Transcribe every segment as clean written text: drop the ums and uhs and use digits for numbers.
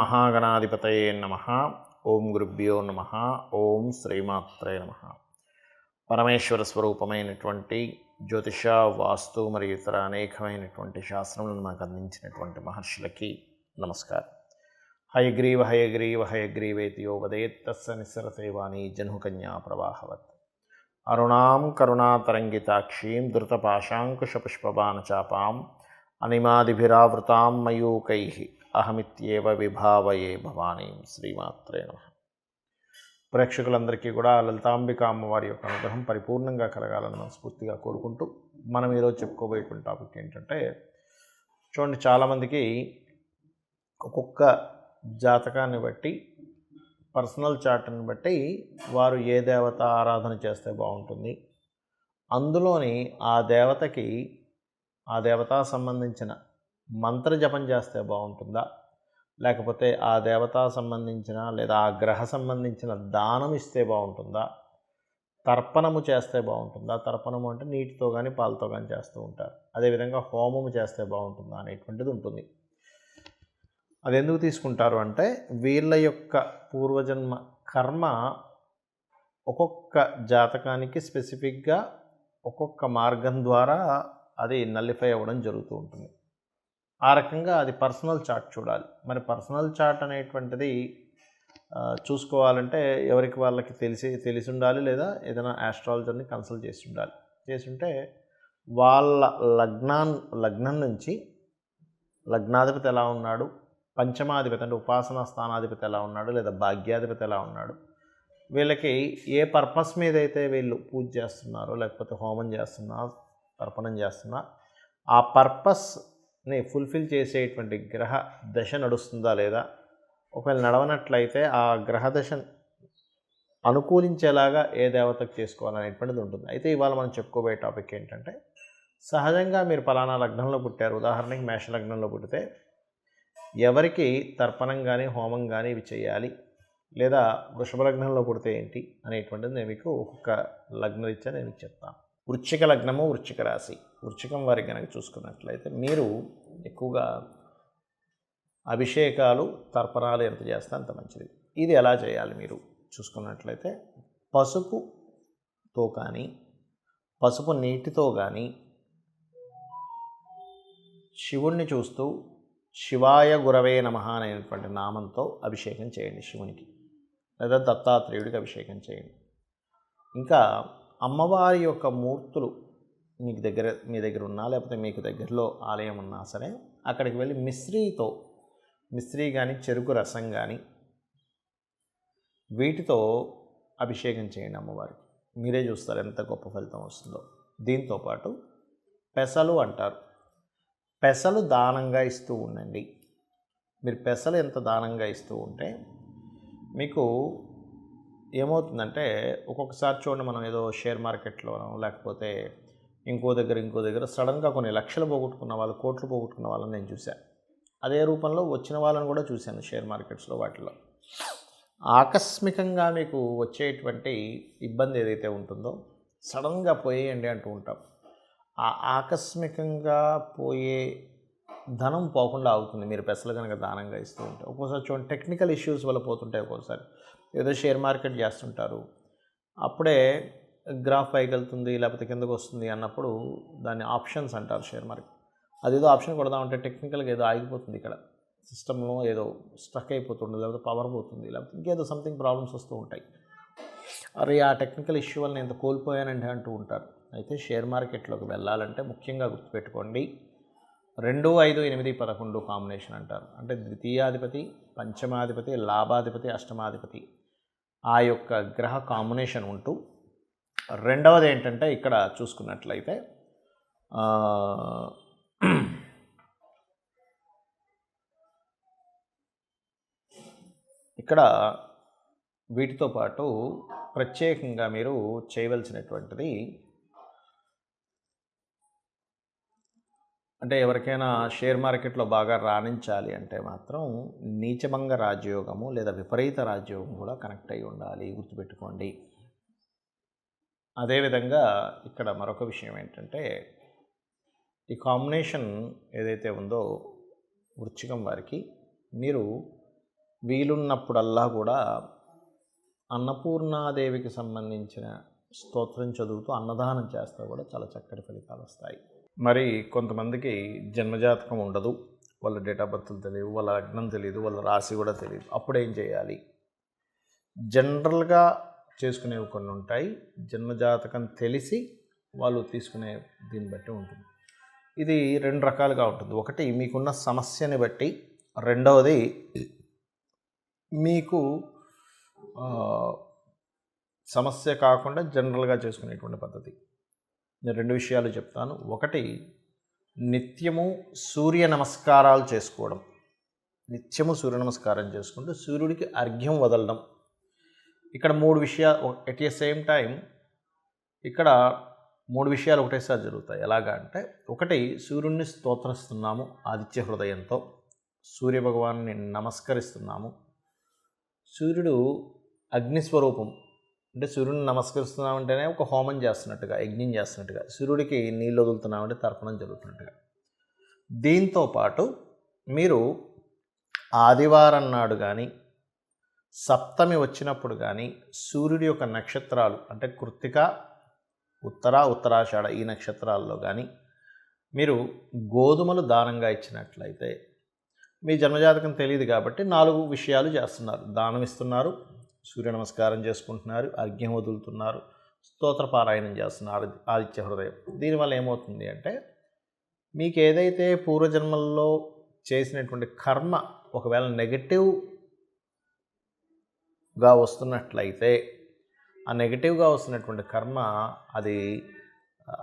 మహాగణాధిపతయే నమః. ఓం గురుభ్యో నమః. ఓం శ్రీమాత్రే నమః. పరమేశ్వర స్వరూపమైనటువంటి జ్యోతిష, వాస్తు మరియు ఇతర అనేకమైనటువంటి శాస్త్రములను మనకు అందించినటువంటి మహర్షులకి నమస్కారం. హయగ్రీవ హయగ్రీవ హయగ్రీవేతి యో వదేత్ తస్య నిస్సరతే వాణి జహ్నుకన్యా ప్రవాహవత్. అరుణాం కరుణాతరంగితాక్షీం ధృతపాశాంకుశపుష్పబాణచాపాం అనిమాదిభిరావృతాం మయూకైః అహమిత్యేవ విభావయే భవానీం. శ్రీమాత్రే నమః. ప్రేక్షకులందరికీ కూడా లలితాంబిక అమ్మవారి యొక్క అనుగ్రహం పరిపూర్ణంగా కలగాలని మనస్ఫూర్తిగా కోరుకుంటూ మనం ఈరోజు చెప్పుకోబోయేటువంటి టాపిక్ ఏంటంటే, చూడండి, చాలామందికి ఒక్కొక్క జాతకాన్ని బట్టి, పర్సనల్ చార్ట్ని బట్టి వారు ఏ దేవత ఆరాధన చేస్తే బాగుంటుంది, అందులోని ఆ దేవతకి ఆ దేవతా సంబంధించిన మంత్ర జపం చేస్తే బాగుంటుందా, లేకపోతే ఆ దేవతా సంబంధించిన లేదా ఆ గ్రహ సంబంధించిన దానం ఇస్తే బాగుంటుందా, తర్పణము చేస్తే బాగుంటుందా. తర్పణము అంటే నీటితో కానీ పాలతో కానీ చేస్తూ ఉంటారు. అదేవిధంగా హోమము చేస్తే బాగుంటుందా అనేటువంటిది ఉంటుంది. అది ఎందుకు తీసుకుంటారు అంటే, వీళ్ళ యొక్క పూర్వజన్మ కర్మ ఒక్కొక్క జాతకానికి స్పెసిఫిక్గా ఒక్కొక్క మార్గం ద్వారా అది నల్లిఫై అవ్వడం జరుగుతూ ఉంటుంది. ఆ రకంగా అది పర్సనల్ చార్ట్ చూడాలి. మరి పర్సనల్ చార్ట్ అనేటువంటిది చూసుకోవాలంటే ఎవరికి వాళ్ళకి తెలిసి ఉండాలి, లేదా ఏదైనా ఆస్ట్రాలజర్ని కన్సల్ట్ చేసి ఉంటే వాళ్ళ లగ్నం నుంచి లగ్నాధిపతి ఎలా ఉన్నాడు, పంచమాధిపతి అంటే ఉపాసనా స్థానాధిపతి ఎలా ఉన్నాడు, లేదా భాగ్యాధిపతి ఎలా ఉన్నాడు, వీళ్ళకి ఏ పర్పస్ మీద అయితే వీళ్ళు పూజ చేస్తున్నారో, లేకపోతే హోమం చేస్తున్నా, తర్పణం చేస్తున్నా, ఆ పర్పస్ని ఫుల్ఫిల్ చేసేటువంటి గ్రహ దశ నడుస్తుందా లేదా, ఒకవేళ నడవనట్లయితే ఆ గ్రహ దశ అనుకూలించేలాగా ఏ దేవతకు చేసుకోవాలనేటువంటిది ఉంటుంది. అయితే ఇవాళ మనం చెప్పుకోబోయే టాపిక్ ఏంటంటే, సహజంగా మీరు పలానా లగ్నంలో పుట్టారు, ఉదాహరణకి మేష లగ్నంలో పుట్టితే ఎవరికి తర్పణం కానీ హోమం కానీ ఇవి చేయాలి, లేదా వృషభ లగ్నంలో పుడితే ఏంటి అనేటువంటిది నేను మీకు ఒక్కొక్క లగ్నరీత్యా నేను మీకు చెప్తాను. వృశ్చిక లగ్నము, వృశ్చిక రాశి, వృశ్చికం వారికి కనుక చూసుకున్నట్లయితే మీరు ఎక్కువగా అభిషేకాలు, తర్పణాలు ఎంత చేస్తే అంత మంచిది. ఇది ఎలా చేయాలి మీరు చూసుకున్నట్లయితే, పసుపుతో కానీ పసుపు నీటితో కానీ శివుణ్ణి చూస్తూ శివాయ గురవే నమః అనేటువంటి నామంతో అభిషేకం చేయండి శివునికి, లేదా దత్తాత్రేయుడికి అభిషేకం చేయండి. ఇంకా అమ్మవారి యొక్క మూర్తులు మీ దగ్గర ఉన్నా, లేకపోతే మీకు దగ్గరలో ఆలయం ఉన్నా సరే, అక్కడికి వెళ్ళి మిశ్రీ కానీ చెరుకు రసం కానీ వీటితో అభిషేకం చేయండి అమ్మవారికి. మీరే చూస్తారు ఎంత గొప్ప ఫలితం వస్తుందో. దీంతోపాటు పెసలు అంటారు, పెసలు దానంగా ఇస్తూ ఉండండి. మీరు పెసలు ఎంత దానంగా ఇస్తూ ఉంటే మీకు ఏమవుతుందంటే, ఒక్కొక్కసారి చూడండి, మనం ఏదో షేర్ మార్కెట్లోనో లేకపోతే ఇంకో దగ్గర సడన్గా కొన్ని లక్షలు పోగొట్టుకున్న వాళ్ళు, కోట్లు పోగొట్టుకున్న వాళ్ళని నేను చూశాను. అదే రూపంలో వచ్చిన వాళ్ళని కూడా చూశాను షేర్ మార్కెట్స్లో. వాటిలో ఆకస్మికంగా మీకు వచ్చేటువంటి ఇబ్బంది ఏదైతే ఉంటుందో, సడన్గా పోయేయండి అంటూ ఉంటాం. ఆ ఆకస్మికంగా పోయే ధనం పోకుండా అవుతుంది మీరు పెసలు కనుక దానంగా ఇస్తూ ఉంటే. ఒక్కోసారి చూడండి, టెక్నికల్ ఇష్యూస్ వల్ల పోతుంటాయి. ఒక్కోసారి ఏదో షేర్ మార్కెట్ చేస్తుంటారు, అప్పుడే గ్రాఫ్ పైకి వెళ్తుంది లేకపోతే కిందకు వస్తుంది అన్నప్పుడు దాన్ని ఆప్షన్స్ అంటారు షేర్ మార్కెట్. అదేదో ఆప్షన్ కొడదామంటే టెక్నికల్గా ఏదో ఆగిపోతుంది, ఇక్కడ సిస్టంలో ఏదో స్ట్రక్ అయిపోతుంది, లేకపోతే పవర్ పోతుంది, లేకపోతే ఇంకేదో సంథింగ్ ప్రాబ్లమ్స్ వస్తూ ఉంటాయి. అరే, ఆ టెక్నికల్ ఇష్యూ వల్ల నేను కోల్పోయానండి అంటూ ఉంటారు. అయితే షేర్ మార్కెట్లోకి వెళ్ళాలంటే ముఖ్యంగా గుర్తుపెట్టుకోండి, 2, 5, 8, 11 కాంబినేషన్ అంటారు. అంటే ద్వితీయాధిపతి, పంచమాధిపతి, లాభాధిపతి, అష్టమాధిపతి ఆ యొక్క గ్రహ కాంబినేషన్ ఉంటూ, రెండవది ఏంటంటే ఇక్కడ చూసుకున్నట్లయితే ఇక్కడ వీటితో పాటు ప్రత్యేకంగా మీరు చేయవలసినటువంటిది, అంటే ఎవరికైనా షేర్ మార్కెట్లో బాగా రాణించాలి అంటే మాత్రం నీచభంగ రాజయోగము లేదా విపరీత రాజయోగం కూడా కనెక్ట్ అయి ఉండాలి, గుర్తుపెట్టుకోండి. అదేవిధంగా ఇక్కడ మరొక విషయం ఏంటంటే, ఈ కాంబినేషన్ ఏదైతే ఉందో వృశ్చికం వారికి, మీరు వీలున్నప్పుడల్లా కూడా అన్నపూర్ణాదేవికి సంబంధించిన స్తోత్రం చదువుతూ అన్నదానం చేస్తే కూడా చాలా చక్కటి ఫలితాలు వస్తాయి. మరి కొంతమందికి జన్మజాతకం ఉండదు, వాళ్ళ డేట్ ఆఫ్ బర్త్లు తెలియదు, వాళ్ళ లగ్నం తెలియదు, వాళ్ళ రాశి కూడా తెలియదు. అప్పుడు ఏం చేయాలి? జనరల్గా చేసుకునేవి కొన్ని ఉంటాయి. జన్మజాతకం తెలిసి వాళ్ళు తీసుకునే దీన్ని బట్టి ఉంటుంది. ఇది 2 రకాలుగా ఉంటుంది. ఒకటి మీకున్న సమస్యని బట్టి, రెండవది మీకు సమస్య కాకుండా జనరల్గా చేసుకునేటువంటి పద్ధతి. నేను 2 విషయాలు చెప్తాను. ఒకటి, నిత్యము సూర్య నమస్కారాలు చేసుకోవడం. నిత్యము సూర్య నమస్కారం చేసుకుంటూ సూర్యుడికి అర్ఘ్యం వదలడం. ఇక్కడ 3 విషయాలు ఎట్ ఏ సేమ్ టైం ఇక్కడ 3 విషయాలు ఒకటేసారి జరుగుతాయి. ఎలాగా అంటే, ఒకటి, సూర్యుడిని స్తోత్రిస్తున్నాము ఆదిత్య హృదయంతో, సూర్యభగవాన్ని నమస్కరిస్తున్నాము. సూర్యుడు అగ్నిస్వరూపం, అంటే సూర్యుడిని నమస్కరిస్తున్నామంటేనే ఒక హోమం చేస్తున్నట్టుగా, యజ్ఞం చేస్తున్నట్టుగా, సూర్యుడికి నీళ్ళు వదులుతున్నామంటే తర్పణం జరుగుతున్నట్టుగా. దీంతోపాటు మీరు ఆదివారం నాడు కానీ, సప్తమి వచ్చినప్పుడు కానీ, సూర్యుడి యొక్క నక్షత్రాలు అంటే కృత్తిక, ఉత్తరాషాఢ ఈ నక్షత్రాల్లో కానీ మీరు గోధుమలు దానంగా ఇచ్చినట్లయితే, మీ జన్మజాతకం తెలియదు కాబట్టి 4 విషయాలు చేస్తున్నారు. దానం ఇస్తున్నారు, సూర్య నమస్కారం చేసుకుంటున్నారు, అర్ఘ్యం వదులుతున్నారు, స్తోత్రపారాయణం చేస్తున్నారు ఆదిత్య హృదయం. దీనివల్ల ఏమవుతుంది అంటే, మీకు ఏదైతే పూర్వజన్మల్లో చేసినటువంటి కర్మ ఒకవేళ నెగటివ్గా వస్తున్నట్లయితే, ఆ నెగటివ్గా వస్తున్నటువంటి కర్మ అది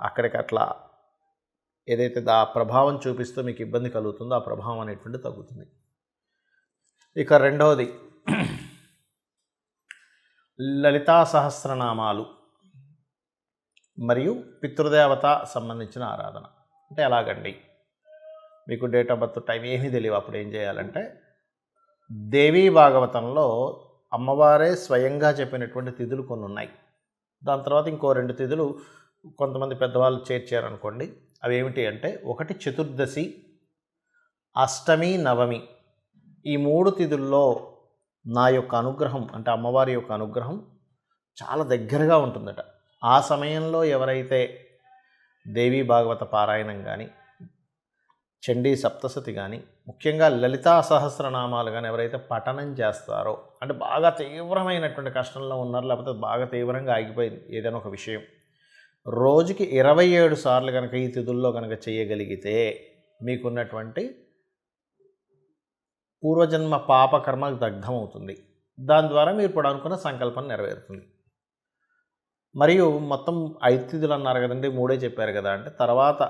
అక్కడికట్లా ఏదైతే ఆ ప్రభావం చూపిస్తూ మీకు ఇబ్బంది కలుగుతుందో ఆ ప్రభావం అనేటువంటి తగ్గుతుంది. ఇక రెండవది, లలితా సహస్రనామాలు మరియు పితృదేవత సంబంధించిన ఆరాధన. అంటే ఎలాగండి? మీకు డేట్ ఆఫ్ బర్త్ టైం ఏమీ తెలియదు. అప్పుడు ఏం చేయాలంటే, దేవీ భాగవతంలో అమ్మవారే స్వయంగా చెప్పినటువంటి తిథులు కొన్ని ఉన్నాయి. దాని తర్వాత ఇంకో 2 తిథులు కొంతమంది పెద్దవాళ్ళు చేర్చారనుకోండి. అవి ఏమిటి అంటే, ఒకటి చతుర్దశి, అష్టమి, నవమి. ఈ 3 తిథుల్లో నా యొక్క అనుగ్రహం అంటే అమ్మవారి యొక్క అనుగ్రహం చాలా దగ్గరగా ఉంటుందట. ఆ సమయంలో ఎవరైతే దేవీ భాగవత పారాయణం కానీ, చండీ సప్తశతి కానీ, ముఖ్యంగా లలితా సహస్రనామాలు కానీ ఎవరైతే పఠనం చేస్తారో, అంటే బాగా తీవ్రమైనటువంటి కష్టంలో ఉన్నారు, లేకపోతే బాగా తీవ్రంగా ఆగిపోయింది ఏదైనా ఒక విషయం, రోజుకి 27 సార్లు కనుక ఈ తిథుల్లో కనుక చేయగలిగితే మీకున్నటువంటి పూర్వజన్మ పాపకర్మ దగ్ధమవుతుంది. దాని ద్వారా మీరు ఇప్పుడు అనుకున్న సంకల్పం నెరవేరుతుంది. మరియు మొత్తం 5 తిథులు అన్నారు కదండి, 3 చెప్పారు కదా అంటే, తర్వాత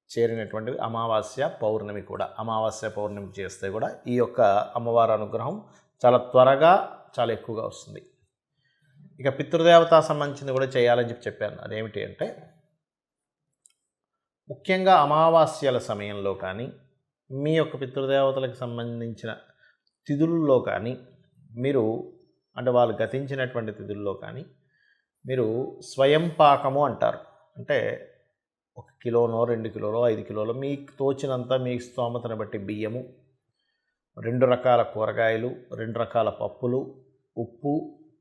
చేరినటువంటివి అమావాస్య, పౌర్ణమి కూడా. అమావాస్య, పౌర్ణమి చేస్తే కూడా ఈ యొక్క అమ్మవారి అనుగ్రహం చాలా త్వరగా చాలా ఎక్కువగా వస్తుంది. ఇక పితృదేవత సంబంధించింది కూడా చేయాలని చెప్పాను. అదేమిటి అంటే, ముఖ్యంగా అమావాస్యల సమయంలో కానీ, మీ యొక్క పితృదేవతలకు సంబంధించిన తిథుల్లో కానీ మీరు, అంటే వాళ్ళు గతించినటువంటి తిథుల్లో కానీ మీరు స్వయం పాకము అంటారు. అంటే 1 కిలోనో 2 కిలోలో 5 కిలోలో మీకు తోచినంత మీ స్తోమతను బట్టి బియ్యము, 2 రకాల కూరగాయలు, 2 రకాల పప్పులు, ఉప్పు,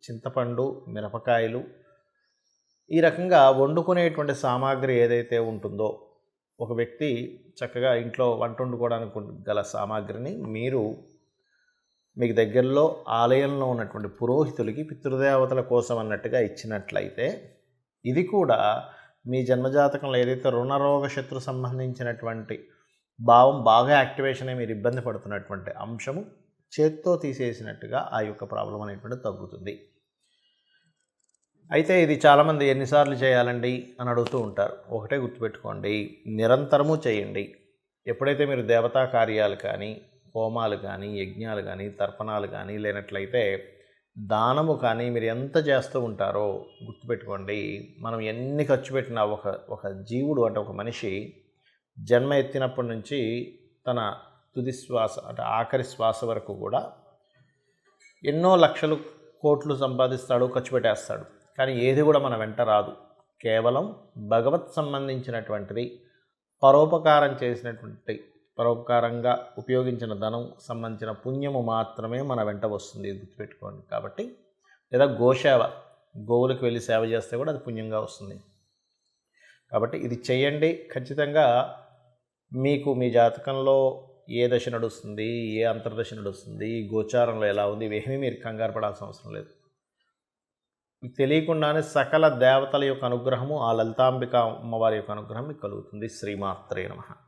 చింతపండు, మిరపకాయలు, ఈ రకంగా వండుకునేటువంటి సామాగ్రి ఏదైతే ఉంటుందో, ఒక వ్యక్తి చక్కగా ఇంట్లో వంట వండుకోవడానికి గల సామాగ్రిని మీరు మీకు దగ్గరలో ఆలయంలో ఉన్నటువంటి పురోహితులకి పితృదేవతల కోసం అన్నట్టుగా ఇచ్చినట్లయితే, ఇది కూడా మీ జన్మజాతకంలో ఏదైతే రుణరోగ శత్రు సంబంధించినటువంటి భావం బాగా యాక్టివేషన్ అయ్యి మీరు ఇబ్బంది పడుతున్నటువంటి అంశము చేత్తో తీసేసినట్టుగా ఆ యొక్క ప్రాబ్లం అనేటువంటిది తగ్గుతుంది. అయితే ఇది చాలామంది ఎన్నిసార్లు చేయాలండి అని అడుగుతూ ఉంటారు. ఒకటే గుర్తుపెట్టుకోండి, నిరంతరము చేయండి. ఎప్పుడైతే మీరు దేవతా కార్యాలు కానీ, హోమాలు కానీ, యజ్ఞాలు కానీ, తర్పణాలు కానీ, లేనట్లయితే దానము కానీ మీరు ఎంత చేస్తూ ఉంటారో గుర్తుపెట్టుకోండి, మనం ఎన్ని ఖర్చు పెట్టినా ఒక జీవుడు అంటే ఒక మనిషి జన్మ ఎత్తినప్పటి నుంచి తన తుది శ్వాస అంటే ఆఖరి శ్వాస వరకు కూడా ఎన్నో లక్షలు కోట్లు సంపాదిస్తాడు, ఖర్చు పెట్టేస్తాడు. కానీ ఏది కూడా మన వెంట రాదు. కేవలం భగవత్ సంబంధించినటువంటిది, పరోపకారం చేసినటువంటి పరోపకారంగా ఉపయోగించిన ధనం సంబంధించిన పుణ్యము మాత్రమే మన వెంట వస్తుంది, ఇది గుర్తుపెట్టుకోండి. కాబట్టి లేదా గోసేవ, గోవులకు వెళ్ళి సేవ చేస్తే కూడా అది పుణ్యంగా వస్తుంది. కాబట్టి ఇది చేయండి. ఖచ్చితంగా మీకు మీ జాతకంలో ఏ దశ నడుస్తుంది, ఏ అంతర్దశ నడుస్తుంది, గోచారంలో ఎలా ఉంది, ఇవేమీ మీరు కంగారు పడాల్సిన అవసరం లేదు. తెలియకుండానే సకల దేవతల యొక్క అనుగ్రహము, ఆ లలితాంబిక అమ్మవారి యొక్క అనుగ్రహం మీకు కలుగుతుంది. శ్రీమాత్రే నమః.